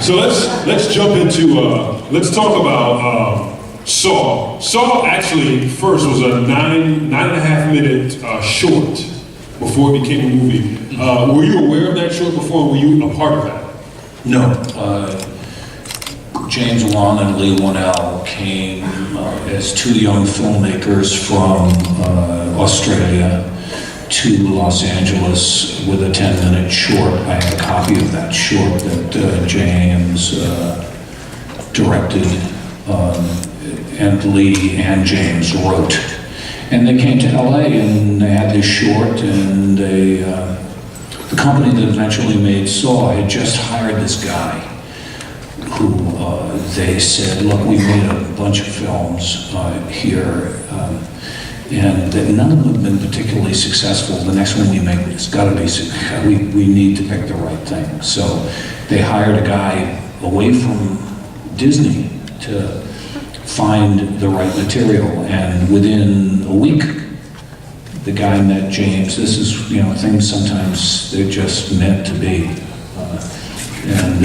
So let's jump into let's talk about Saw. Saw actually first was a nine and a half minute short before it became a movie. Were you aware of that short before? Were you a part of that? No. James Wan and Lee Whannell came as two young filmmakers from Australia to Los Angeles with a 10-minute short. I have a copy of that short that James directed, and Lee and James wrote. And they came to LA and they had this short, and the company that eventually made Saw had just hired this guy who they said, look, we made a bunch of films here, and none of them have been particularly successful. The next one we make has got to be, we need to pick the right thing. So they hired a guy away from Disney to find the right material, and within a week, the guy met James. This is, things sometimes they're just meant to be. And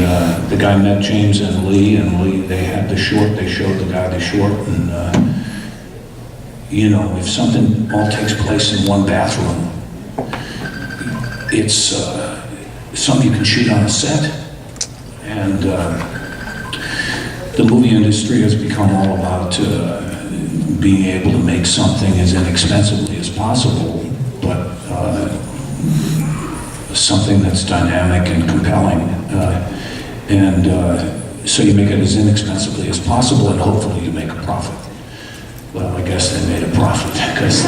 the guy met James and Lee, they had the short, they showed the guy the short, and if something all takes place in one bathroom, it's something you can shoot on a set. And the movie industry has become all about being able to make something as inexpensively as possible, but something that's dynamic and compelling. So you make it as inexpensively as possible, and hopefully you make a profit. Well, I guess they made a profit because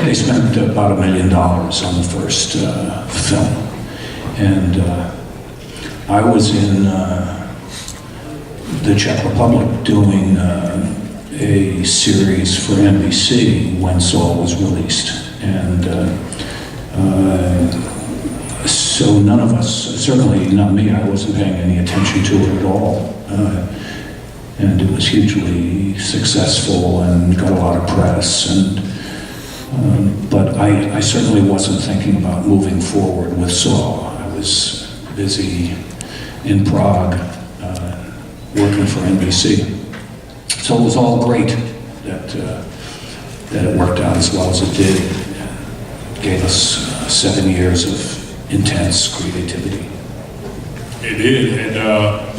they spent about $1 million on the first film. And I was in the Czech Republic doing a series for NBC when Saw was released. And so none of us, certainly not me, I wasn't paying any attention to it at all. And it was hugely successful and got a lot of press. But I certainly wasn't thinking about moving forward with Saw. I was busy in Prague working for NBC. So it was all great that it worked out as well as it did. It gave us 7 years of intense creativity. It did, and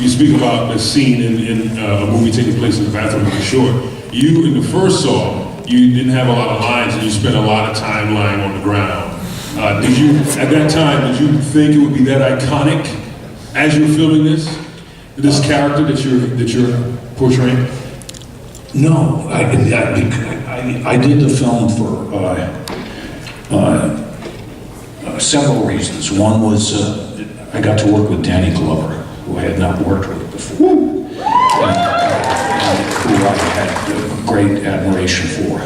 you speak about the scene in a movie taking place in the bathroom in the short. You, in the first Saw, you didn't have a lot of lines, and you spent a lot of time lying on the ground. Did you, at that time, did you think it would be that iconic as you were filming this character that you're portraying? No, I did the film for several reasons. One was I got to work with Danny Glover, who I had not worked with before, and who I had great admiration for.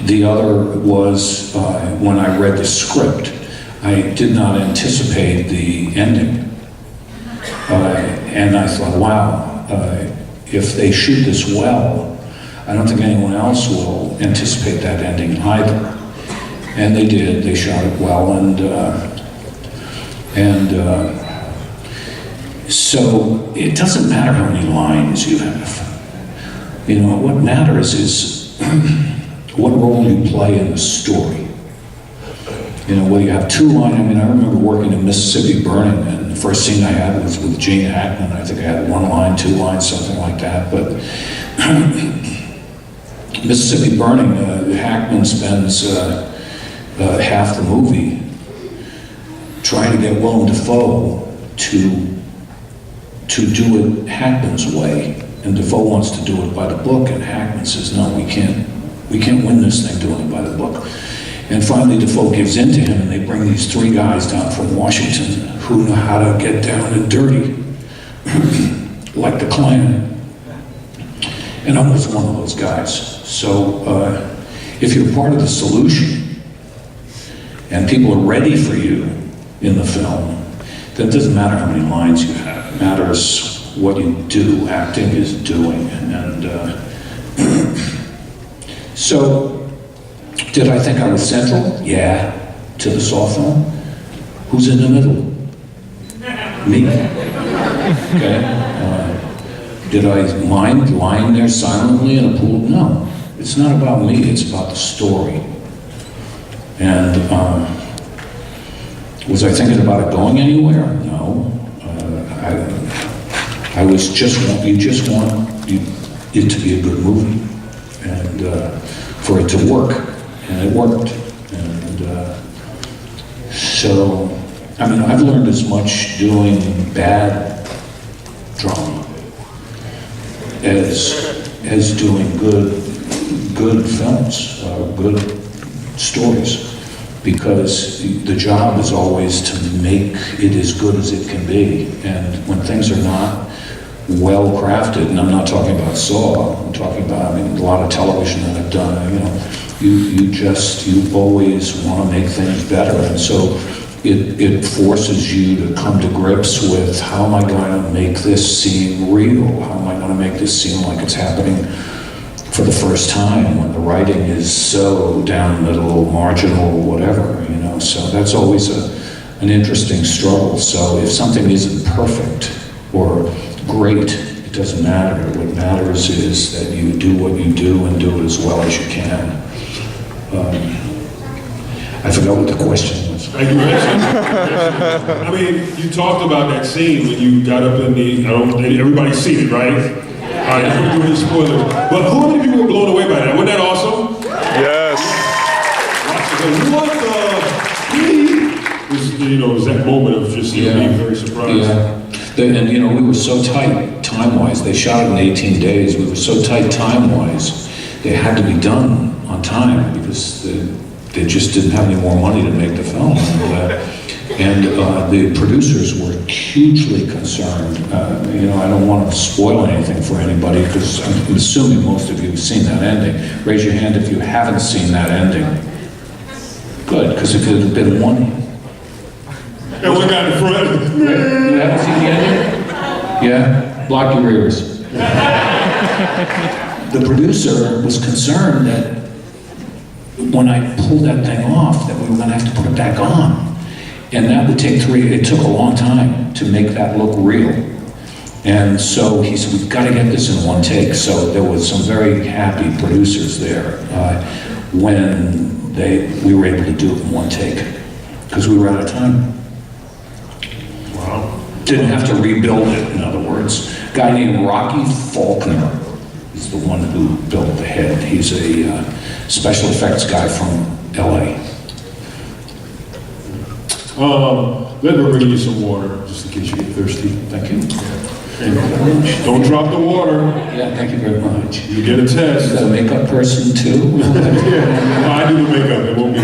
The other was when I read the script, I did not anticipate the ending. And I thought, wow, if they shoot this well, I don't think anyone else will anticipate that ending either. And they did. They shot it well, so it doesn't matter how many lines you have. What matters is what role you play in the story. Whether you have 2 lines. I remember working in Mississippi Burning, and the first scene I had was with Gene Hackman. I think I had 1 line, 2 lines, something like that. But Mississippi Burning, Hackman spends half the movie trying to get Willem Dafoe to do it Hackman's way, and Dafoe wants to do it by the book, and Hackman says, no, we can't win this thing doing it by the book. And finally Dafoe gives in to him, and they bring these 3 guys down from Washington who know how to get down and dirty, like the Klan. And I was one of those guys. So if you're part of the solution, and people are ready for you in the film, then it doesn't matter how many lines you have. It matters what you do. Acting is doing. So, did I think I was central? Yeah, to the Saw film. Who's in the middle? Me. Okay? Did I mind lying there silently in a pool? No. It's not about me, it's about the story. And was I thinking about it going anywhere? No. I was just you just want it to be a good movie, and for it to work, and it worked. And so, I mean, I've learned as much doing bad drama as doing good films, good stories, because the job is always to make it as good as it can be. And when things are not well crafted, and I'm not talking about Saw, I'm talking about, I mean, a lot of television that I've done, you know, you always want to make things better. And so it forces you to come to grips with, how am I going to make this seem real? How am I going to make this seem like it's happening for the first time, when the writing is so down the middle, marginal, whatever, you know? So that's always an interesting struggle. So if something isn't perfect or great, it doesn't matter. What matters is that you do what you do and do it as well as you can. I forgot what the question was. Thank you, I mean, you talked about that scene when you got up in the, everybody's seen it, right? All right, I'm gonna do any spoilers. But how many people were blown away by that? Wasn't that awesome? Yes. What the, was that moment of just being very surprised. Yeah. And you know, we were so tight time-wise. They shot it in 18 days. We were so tight time-wise. They had to be done on time because they just didn't have any more money to make the film. And the producers were hugely concerned. You know, I don't want to spoil anything for anybody, because I'm assuming most of you have seen that ending. Raise your hand if you haven't seen that ending. Good, because if it had been one... And one guy in front. You haven't seen the ending? Yeah? Block your ears. The producer was concerned that when I pulled that thing off, that we were going to have to put it back on. And that would take it took a long time to make that look real. And so he said, we've got to get this in one take. So there was some very happy producers there when we were able to do it in one take, because we were out of time. Wow. Didn't have to rebuild it, in other words. A guy named Rocky Faulkner is the one who built the head. He's a special effects guy from LA. Let me bring you some water, just in case you get thirsty. Thank you. And don't drop the water. Yeah, thank you very much. You get a test. Is that a makeup person too? Yeah, I do the makeup. It won't be.